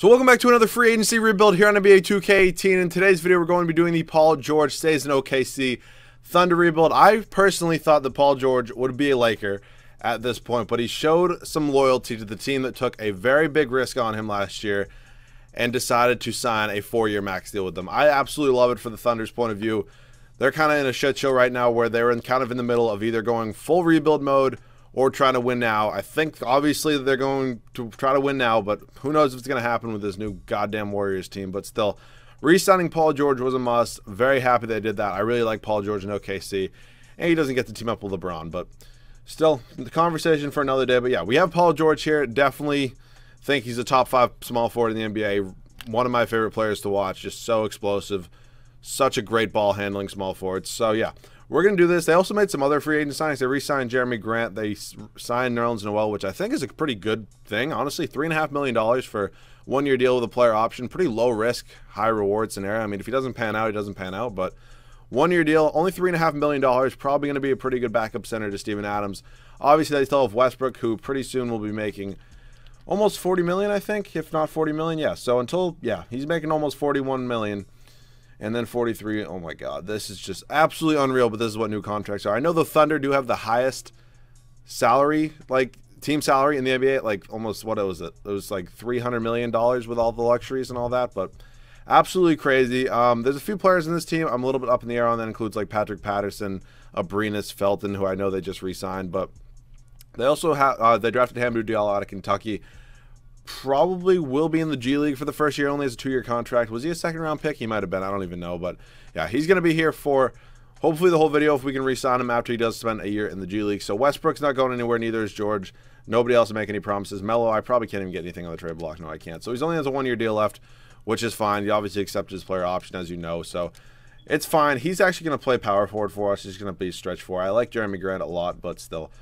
So welcome back to another free agency rebuild here on NBA 2K18. In today's video, we're going to be doing the Paul George stays in OKC Thunder rebuild. I personally thought that Paul George would be a Laker at this point, but he showed some loyalty to the team that took a very big risk on him last year and decided to sign a 4-year max deal with them. I absolutely love it for the Thunder's point of view. They're kind of in a shit show right now where they're kind of in the middle of either going full rebuild mode or trying to win now. I think obviously they're going to try to win now, but who knows if it's going to happen with this new goddamn Warriors team. But still, re-signing Paul George was a must. Very happy they did that. I really like Paul George in OKC, and he doesn't get to team up with LeBron, but still, the conversation for another day. But yeah, we have Paul George here. Definitely think he's a top 5 small forward in the NBA. One of my favorite players to watch. Just so explosive. Such a great ball handling small forward. So yeah, we're going to do this. They also made some other free agent signings. They re-signed Jeremy Grant. They signed Nerlens Noel, which I think is a pretty good thing. Honestly, $3.5 million for 1-year deal with a player option. Pretty low risk, high reward scenario. I mean, if he doesn't pan out, he doesn't pan out. But 1-year deal, only $3.5 million. Probably going to be a pretty good backup center to Steven Adams. Obviously, they still have Westbrook, who pretty soon will be making almost $40 million, I think, if not $40 million. Yeah, so he's making almost $41 million. And then 43. Oh my God, this is just absolutely unreal. But this is what new contracts are. I know the Thunder do have the highest salary, like team salary in the NBA. Like almost, what was it? It was like $300 million with all the luxuries and all that. But absolutely crazy. There's a few players in this team I'm a little bit up in the air on. That includes like Patrick Patterson, Abrinas, Felton, who I know they just re-signed. But they also have they drafted Hamidou Diallo out of Kentucky. Probably will be in the G League for the first year. Only has a 2-year contract. Was he a second-round pick? He might have been. I don't even know. But yeah, he's going to be here for hopefully the whole video if we can re-sign him after he does spend a year in the G League. So Westbrook's not going anywhere. Neither is George. Nobody else will make any promises. Melo, I probably can't even get anything on the trade block. No, I can't. So he's only has a 1-year deal left, which is fine. He obviously accepted his player option, as you know. So it's fine. He's actually going to play power forward for us. He's going to be stretch 4. I like Jeremy Grant a lot, but still.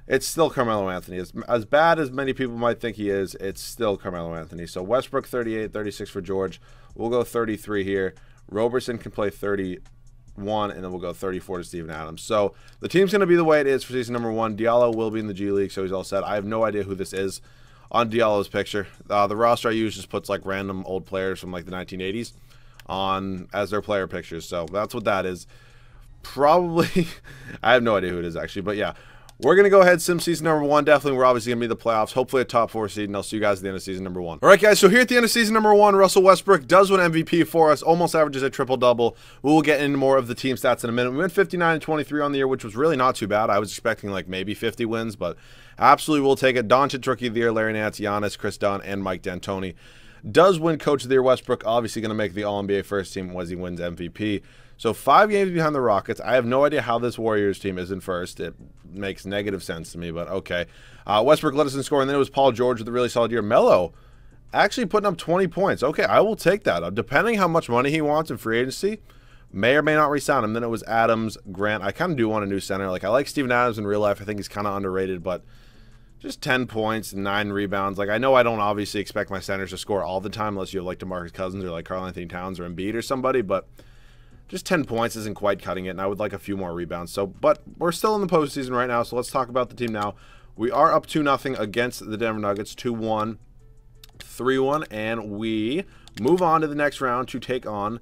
It's still Carmelo Anthony. As bad as many people might think he is, it's still Carmelo Anthony. So Westbrook 38, 36 for George. We'll go 33 here. Roberson can play 31, and then we'll go 34 to Steven Adams. So the team's going to be the way it is for season number 1. Diallo will be in the G League, so he's all set. I have no idea who this is on Diallo's picture. The roster I use just puts like random old players from like the 1980s on as their player pictures. So that's what that is. Probably, I have no idea who it is actually, but yeah. We're going to go ahead, sim season number 1. Definitely, we're obviously going to be the playoffs. Hopefully a top 4 seed, and I'll see you guys at the end of season number 1. All right, guys, so here at the end of season number 1, Russell Westbrook does win MVP for us. Almost averages a triple-double. We will get into more of the team stats in a minute. We went 59-23 on the year, which was really not too bad. I was expecting like maybe 50 wins, but absolutely we'll take it. Doncic Rookie of the Year, Larry Nance, Giannis, Chris Dunn, and Mike D'Antoni. Does win Coach of the Year. Westbrook obviously going to make the All-NBA first team as he wins MVP. So 5 games behind the Rockets. I have no idea how this Warriors team is in first. It makes negative sense to me, but okay. Westbrook led us in scoring. Then it was Paul George with a really solid year. Melo actually putting up 20 points. Okay, I will take that. Depending how much money he wants in free agency, may or may not re-sign him. Then it was Adams, Grant. I kind of do want a new center. Like I like Steven Adams in real life. I think he's kind of underrated, but just 10 points, 9 rebounds. Like I know I don't obviously expect my centers to score all the time unless you have like DeMarcus Cousins or like Karl-Anthony Towns or Embiid or somebody, but just 10 points isn't quite cutting it, and I would like a few more rebounds. So, but we're still in the postseason right now, so let's talk about the team now. We are up 2-0 against the Denver Nuggets, 2-1, 3-1, and we move on to the next round to take on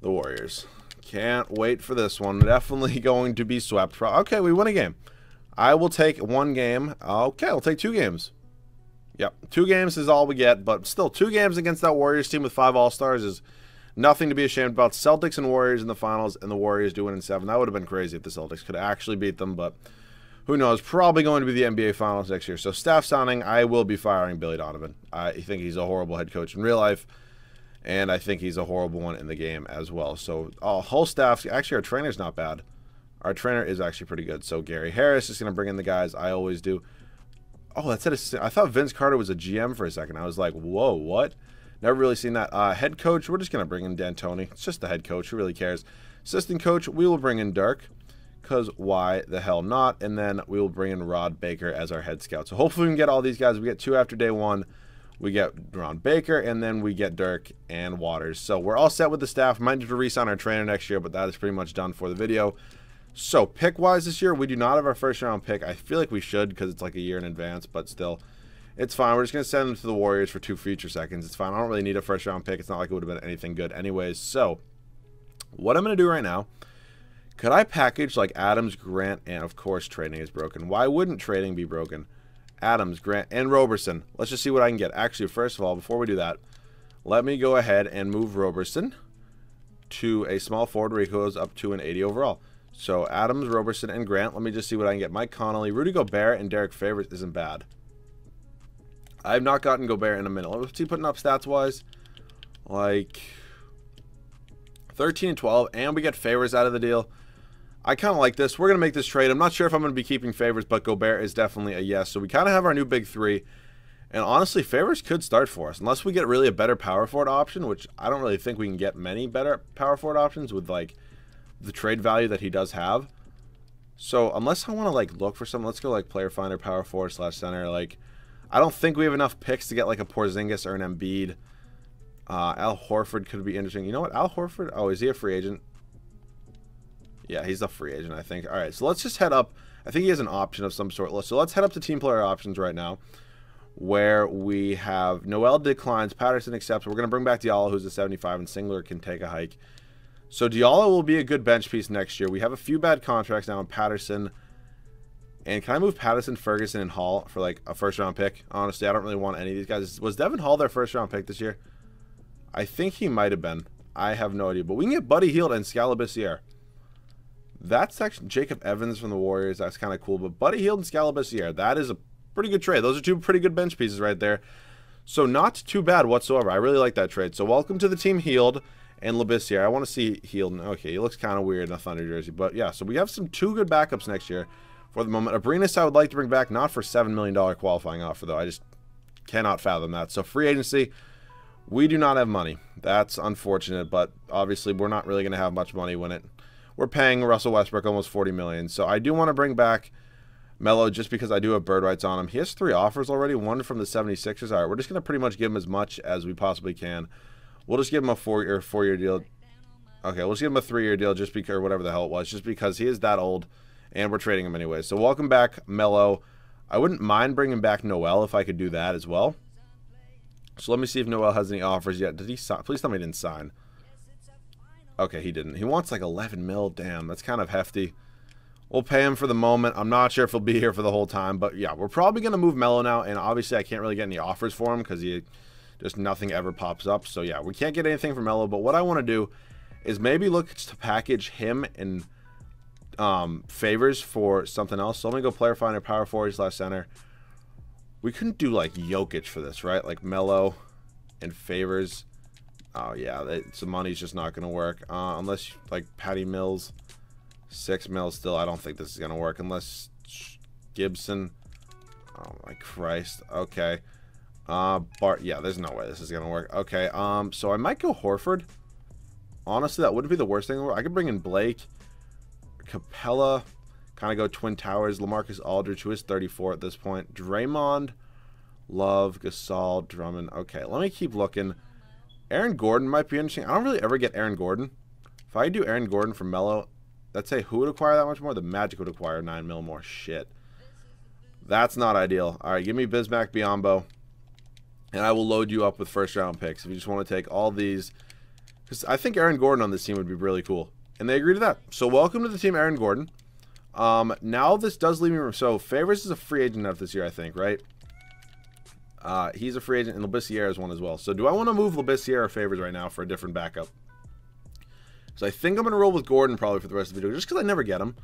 the Warriors. Can't wait for this one. Definitely going to be swept. Okay, we win a game. I will take 1 game. Okay, I'll take 2 games. Yep, 2 games is all we get, but still 2 games against that Warriors team with 5 All-Stars is nothing to be ashamed about. Celtics and Warriors in the finals, and the Warriors do win in 7. That would have been crazy if the Celtics could actually beat them, but who knows? Probably going to be the NBA Finals next year. So staff signing, I will be firing Billy Donovan. I think he's a horrible head coach in real life, and I think he's a horrible one in the game as well. So whole staff, actually our trainer's not bad. Our trainer is actually pretty good. So Gary Harris is going to bring in the guys I always do. Oh, that's it. I thought Vince Carter was a GM for a second. I was like, whoa, what? Never really seen that. Head coach, we're just going to bring in D'Antoni. It's just the head coach. Who really cares? Assistant coach, we will bring in Dirk, because why the hell not? And then we will bring in Rod Baker as our head scout. So hopefully we can get all these guys. We get 2 after day 1. We get Ron Baker, and then we get Dirk and Waters. So we're all set with the staff. Might need to re-sign our trainer next year, but that is pretty much done for the video. So pick-wise this year, we do not have our first-round pick. I feel like we should because it's like a year in advance, but still. It's fine. We're just going to send him to the Warriors for 2 future seconds. It's fine. I don't really need a first-round pick. It's not like it would have been anything good anyways. So, what I'm going to do right now, could I package like Adams, Grant, and of course trading is broken. Why wouldn't trading be broken? Adams, Grant, and Roberson. Let's just see what I can get. Actually, first of all, before we do that, let me go ahead and move Roberson to a small forward where he goes up to an 80 overall. So, Adams, Roberson, and Grant. Let me just see what I can get. Mike Connolly, Rudy Gobert, and Derek Favors isn't bad. I have not gotten Gobert in a minute. What's he putting up stats-wise? Like 13 and 12, and we get Favors out of the deal. I kind of like this. We're going to make this trade. I'm not sure if I'm going to be keeping Favors, but Gobert is definitely a yes. So we kind of have our new big three. And honestly, Favors could start for us. Unless we get really a better power forward option, which I don't really think we can get many better power forward options with, like, the trade value that he does have. So unless I want to, like, look for something, let's go, like, player finder, power forward / center. Like, I don't think we have enough picks to get, like, a Porzingis or an Embiid. Al Horford could be interesting. You know what? Al Horford? Oh, is he a free agent? Yeah, he's a free agent, I think. All right, so let's just head up. I think he has an option of some sort. So let's head up to team player options right now, where we have Noel declines, Patterson accepts. We're going to bring back Diallo, who's a 75, and Singler can take a hike. So Diallo will be a good bench piece next year. We have a few bad contracts now in Patterson. And can I move Patterson, Ferguson, and Hall for, like, a first-round pick? Honestly, I don't really want any of these guys. Was Devin Hall their first-round pick this year? I think he might have been. I have no idea. But we can get Buddy Hield and Scalabissiere. That's actually Jacob Evans from the Warriors. That's kind of cool. But Buddy Hield and Scalabissiere, that is a pretty good trade. Those are 2 pretty good bench pieces right there. So not too bad whatsoever. I really like that trade. So welcome to the team, Hield and Labissiere. I want to see Hield. Okay, he looks kind of weird in a Thunder jersey. But yeah, so we have 2 good backups next year. For the moment, Abrinas I would like to bring back, not for $7 million qualifying offer, though. I just cannot fathom that. So free agency, we do not have money. That's unfortunate, but obviously we're not really going to have much money when we're paying Russell Westbrook almost $40 million. So I do want to bring back Melo just because I do have bird rights on him. He has 3 offers already, 1 from the 76ers. All right, we're just going to pretty much give him as much as we possibly can. We'll just give him a 4-year deal. Okay, we'll just give him a 3-year deal just because, or whatever the hell it was, just because he is that old. And we're trading him anyway. So welcome back, Melo. I wouldn't mind bringing back Noel if I could do that as well. So let me see if Noel has any offers yet. Did he sign? Please tell me he didn't sign. Okay, he didn't. He wants like 11 mil. Damn, that's kind of hefty. We'll pay him for the moment. I'm not sure if he'll be here for the whole time. But yeah, we're probably going to move Melo now. And obviously I can't really get any offers for him because just nothing ever pops up. So yeah, we can't get anything from Melo. But what I want to do is maybe look to package him and Favors for something else. So let me go player finder, power forward / center. We couldn't do like Jokic for this, right? Like Melo and Favors. Oh yeah, the money's just not gonna work unless like Patty Mills, 6 mil still. I don't think this is gonna work unless Gibson. Oh my Christ. Okay. Bart. Yeah, there's no way this is gonna work. Okay. So I might go Horford. Honestly, that wouldn't be the worst thing in the world. I could bring in Blake. Capella, kind of go Twin Towers. LaMarcus Aldridge, who is 34 at this point. Draymond, Love, Gasol, Drummond. Okay, let me keep looking. Aaron Gordon might be interesting. I don't really ever get Aaron Gordon. If I do Aaron Gordon for Melo, let's say who would acquire that much more? The Magic would acquire 9 mil more. Shit. That's not ideal. All right, give me Bismack Biyombo, and I will load you up with first-round picks if you just want to take all these. Because I think Aaron Gordon on this team would be really cool. And they agree to that. So welcome to the team, Aaron Gordon. Now this does leave me. So Favors is a free agent of this year, I think, right? He's a free agent, and Labissiere is one as well. So do I want to move Labissiere or Favors right now for a different backup? So I think I'm going to roll with Gordon probably for the rest of the video, just because I never get him.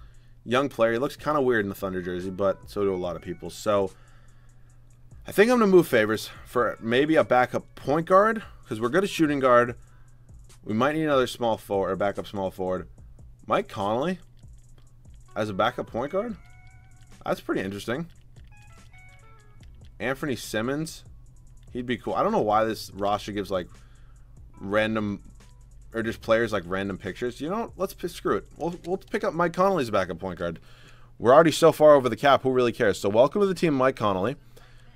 Young player. He looks kind of weird in the Thunder jersey, but so do a lot of people. So I think I'm going to move Favors for maybe a backup point guard, because we're good at shooting guard. We might need another small forward, or backup small forward. Mike Connolly as a backup point guard? That's pretty interesting. Anthony Simmons. He'd be cool. I don't know why this roster gives, like, random, or just players, like, random pictures. You know what? Screw it. We'll pick up Mike Connolly as a backup point guard. We're already so far over the cap. Who really cares? So welcome to the team, Mike Connolly.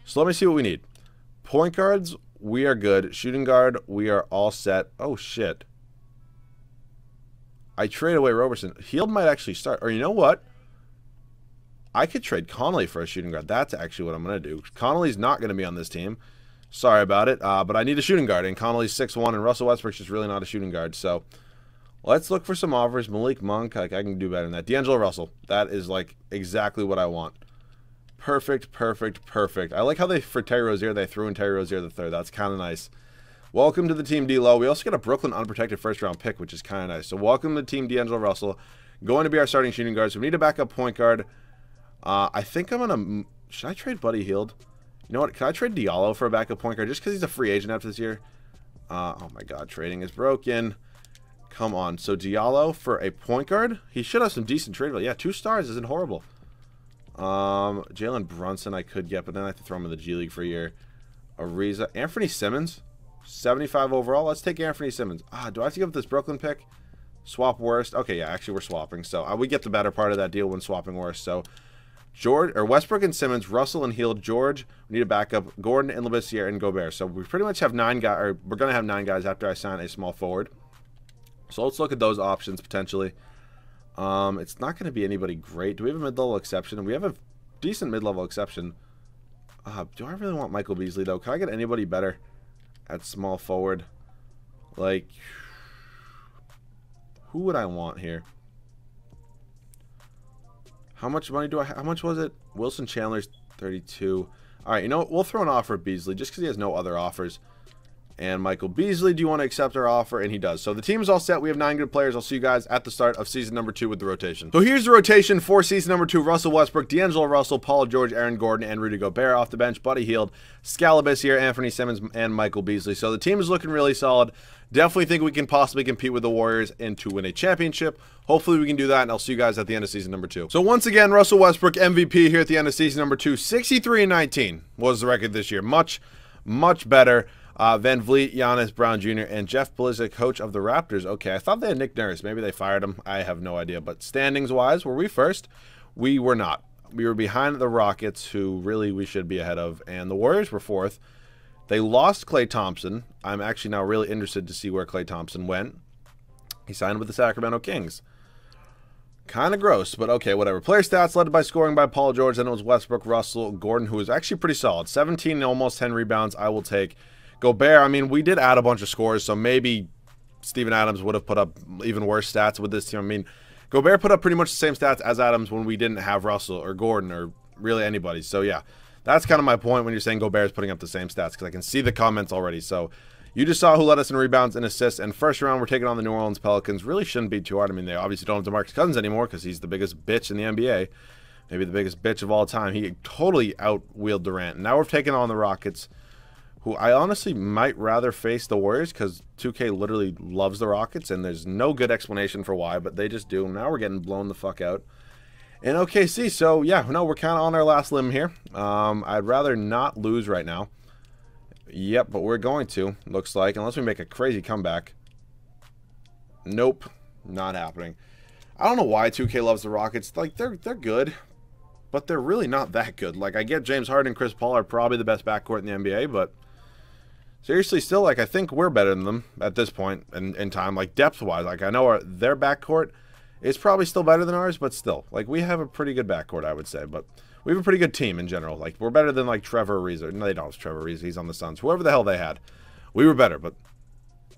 So let me see what we need. Point guards. We are good. Shooting guard, we are all set. Oh, shit. I trade away Roberson. Hield might actually start. Or you know what? I could trade Connolly for a shooting guard. That's actually what I'm going to do. Connolly's not going to be on this team. Sorry about it, but I need a shooting guard, and Connolly's 6'1", and Russell Westbrook's just really not a shooting guard. So let's look for some offers. Malik Monk, like, I can do better than that. D'Angelo Russell, that is like exactly what I want. Perfect, perfect, perfect. I like how for Terry Rozier, they threw in Terry Rozier the third. That's kind of nice. Welcome to the team, D-Lo. We also get a Brooklyn unprotected first-round pick, which is kind of nice. So welcome to the team, D'Angelo Russell. Going to be our starting shooting guard. So we need a backup point guard. I think I'm going to... Should I trade Buddy Hield? You know what? Can I trade Diallo for a backup point guard just because he's a free agent after this year? Oh, my God. Trading is broken. Come on. So Diallo for a point guard? He should have some decent trade value. Yeah, 2 stars isn't horrible. Jalen Brunson I could get, but then I have to throw him in the G League for a year. Ariza. Anthony Simmons? 75 overall. Let's take Anthony Simmons. Do I have to give up this Brooklyn pick? Swap worst. Okay, yeah, actually we're swapping. So we get the better part of that deal when swapping worst. So Westbrook and Simmons, Russell and Hield, George. We need a backup. Gordon and Labissiere and Gobert. So we pretty much have 9 guys, or we're going to have 9 guys after I sign a small forward. So let's look at those options potentially. It's not going to be anybody great. Do we have a mid-level exception? We have a decent mid-level exception. Do I really want Michael Beasley, though? Can I get anybody better at small forward? Like, who would I want here? How much money do I have? How much was it? Wilson Chandler's 32. All right, you know what? We'll throw an offer at Beasley just because he has no other offers. And Michael Beasley, do you want to accept our offer? And he does. So the team is all set. We have 9 good players. I'll see you guys at the start of season number 2 with the rotation. So here's the rotation for season number 2. Russell Westbrook, D'Angelo Russell, Paul George, Aaron Gordon, and Rudy Gobert off the bench. Buddy Hield, Scalabissiere, Anthony Simmons, and Michael Beasley. So the team is looking really solid. Definitely think we can possibly compete with the Warriors and to win a championship. Hopefully we can do that, and I'll see you guys at the end of season number 2. So once again, Russell Westbrook, MVP here at the end of season number 2. 63-19 was the record this year. Much, much better. Van Vliet, Giannis, Brown Jr., and Jeff Blizek, coach of the Raptors. Okay, I thought they had Nick Nurse. Maybe they fired him. I have no idea. But standings-wise, were we first? We were not. We were behind the Rockets, who really we should be ahead of, and the Warriors were 4th. They lost Klay Thompson. I'm actually now really interested to see where Klay Thompson went. He signed with the Sacramento Kings. Kind of gross, but okay, whatever. Player stats led by scoring by Paul George. Then it was Westbrook, Russell, Gordon, who was actually pretty solid. 17 and almost 10 rebounds. I will take. Gobert, I mean, we did add a bunch of scores, so maybe Steven Adams would have put up even worse stats with this team. I mean, Gobert put up pretty much the same stats as Adams when we didn't have Russell or Gordon or really anybody. So, yeah, that's kind of my point when you're saying Gobert's putting up the same stats because I can see the comments already. So, you just saw who led us in rebounds and assists. And first round, we're taking on the New Orleans Pelicans. Really shouldn't be too hard. I mean, they obviously don't have DeMarcus Cousins anymore because he's the biggest bitch in the NBA. Maybe the biggest bitch of all time. He totally out-wheeled Durant. Now we're taking on the Rockets, who I honestly might rather face the Warriors because 2K literally loves the Rockets, and there's no good explanation for why, but they just do. Now we're getting blown the fuck out. And OKC, so yeah, no, we're kind of on our last limb here. I'd rather not lose right now. Yep, but we're going to, looks like, unless we make a crazy comeback. Nope, not happening. I don't know why 2K loves the Rockets. Like, they're good, but they're really not that good. Like, I get James Harden and Chris Paul are probably the best backcourt in the NBA, but seriously, still, like, I think we're better than them at this point in time, like, depth-wise. Like, I know their backcourt is probably still better than ours, but still, like, we have a pretty good backcourt, I would say. But we have a pretty good team in general. Like, we're better than, like, Trevor Ariza. No, they don't have Trevor Ariza. He's on the Suns. Whoever the hell they had. We were better, but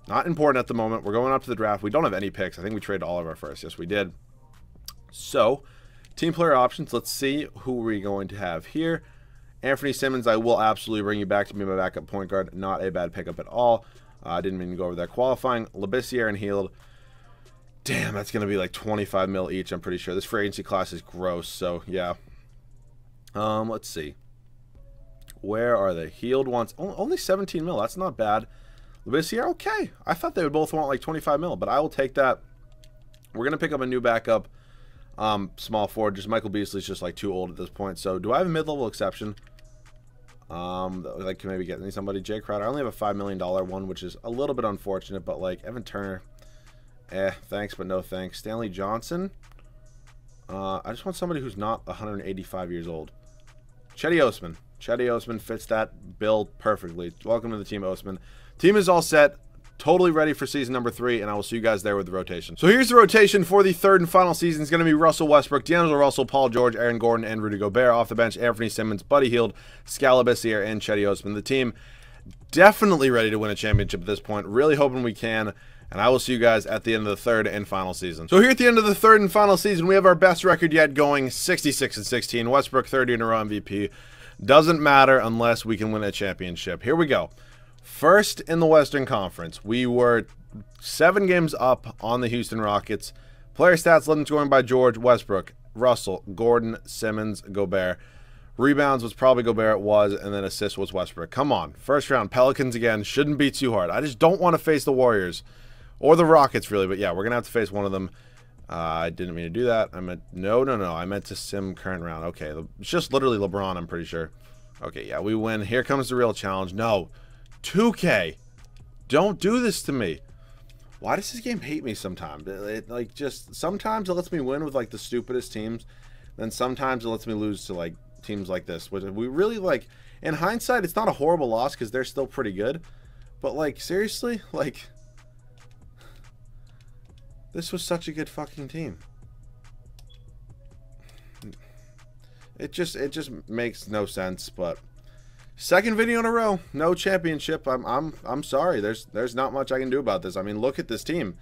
not important at the moment. We're going up to the draft. We don't have any picks. I think we traded all of our first. Yes, we did. So, team player options. Let's see who we're going to have here. Anthony Simmons, I will absolutely bring you back to be my backup point guard. Not a bad pickup at all. I didn't mean to go over that. Qualifying, Labissiere and Hield. Damn, that's going to be like 25 mil each, I'm pretty sure. This free agency class is gross, so yeah. Let's see. Where are they? Hield wants only 17 mil. That's not bad. Labissiere, okay. I thought they would both want like 25 mil, but I will take that. We're going to pick up a new backup. Small forward. Just Michael Beasley's just like too old at this point. So do I have a mid-level exception? Like can maybe get somebody. Jay Crowder. I only have a $5 million one, which is a little bit unfortunate. But like Evan Turner, thanks but no thanks. Stanley Johnson. I just want somebody who's not 185 years old. Chetty Osman. Chetty Osman fits that bill perfectly. Welcome to the team, Osman. Team is all set. totally ready for season number 3, and I will see you guys there with the rotation. So here's the rotation for the third and final season. It's going to be Russell Westbrook, D'Angelo Russell, Paul George, Aaron Gordon, and Rudy Gobert. Off the bench, Anthony Simmons, Buddy Hield, Scala Bissiere, and Chetty Osman. The team definitely ready to win a championship at this point. Really hoping we can. And I will see you guys at the end of the third and final season. So here at the end of the third and final season, we have our best record yet going, 66-16. Westbrook 30 in a row MVP. Doesn't matter unless we can win a championship. Here we go. First in the Western Conference, we were 7 games up on the Houston Rockets. Player stats led them scoring by George, Westbrook, Russell, Gordon, Simmons, Gobert. Rebounds was probably Gobert, and then assists was Westbrook. Come on. First round, Pelicans again. Shouldn't be too hard. I just don't want to face the Warriors. Or the Rockets, really. But yeah, we're going to have to face one of them. I didn't mean to do that. I meant, no. I meant to sim current round. Okay, it's just literally LeBron, I'm pretty sure. Okay, yeah, we win. Here comes the real challenge. No. 2K. Don't do this to me. Why does this game hate me sometimes? Like, just, sometimes it lets me win with, like, the stupidest teams. Then sometimes it lets me lose to, like, teams like this. Which we really, like, in hindsight, it's not a horrible loss because they're still pretty good. But, like, seriously? Like, this was such a good fucking team. It just makes no sense, but second video in a row, no championship. I'm sorry. There's not much I can do about this. I mean, look at this team.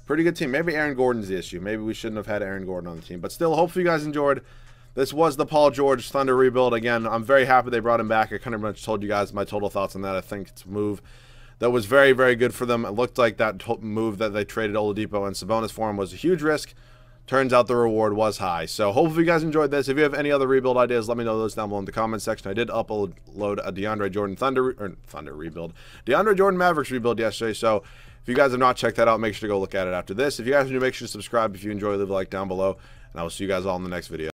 Pretty good team. Maybe Aaron Gordon's the issue. Maybe we shouldn't have had Aaron Gordon on the team. But still, hopefully you guys enjoyed. This was the Paul George Thunder rebuild. Again, I'm very happy they brought him back. I kind of much told you guys my total thoughts on that. I think it's a move that was very, very good for them. It looked like that move that they traded Oladipo and Sabonis for him was a huge risk. Turns out the reward was high. So hopefully you guys enjoyed this. If you have any other rebuild ideas, let me know those down below in the comment section. I did upload a DeAndre Jordan Thunder rebuild. DeAndre Jordan Mavericks rebuild yesterday. So if you guys have not checked that out, make sure to go look at it after this. If you guys are new, make sure to subscribe. If you enjoy, leave a like down below. And I will see you guys all in the next video.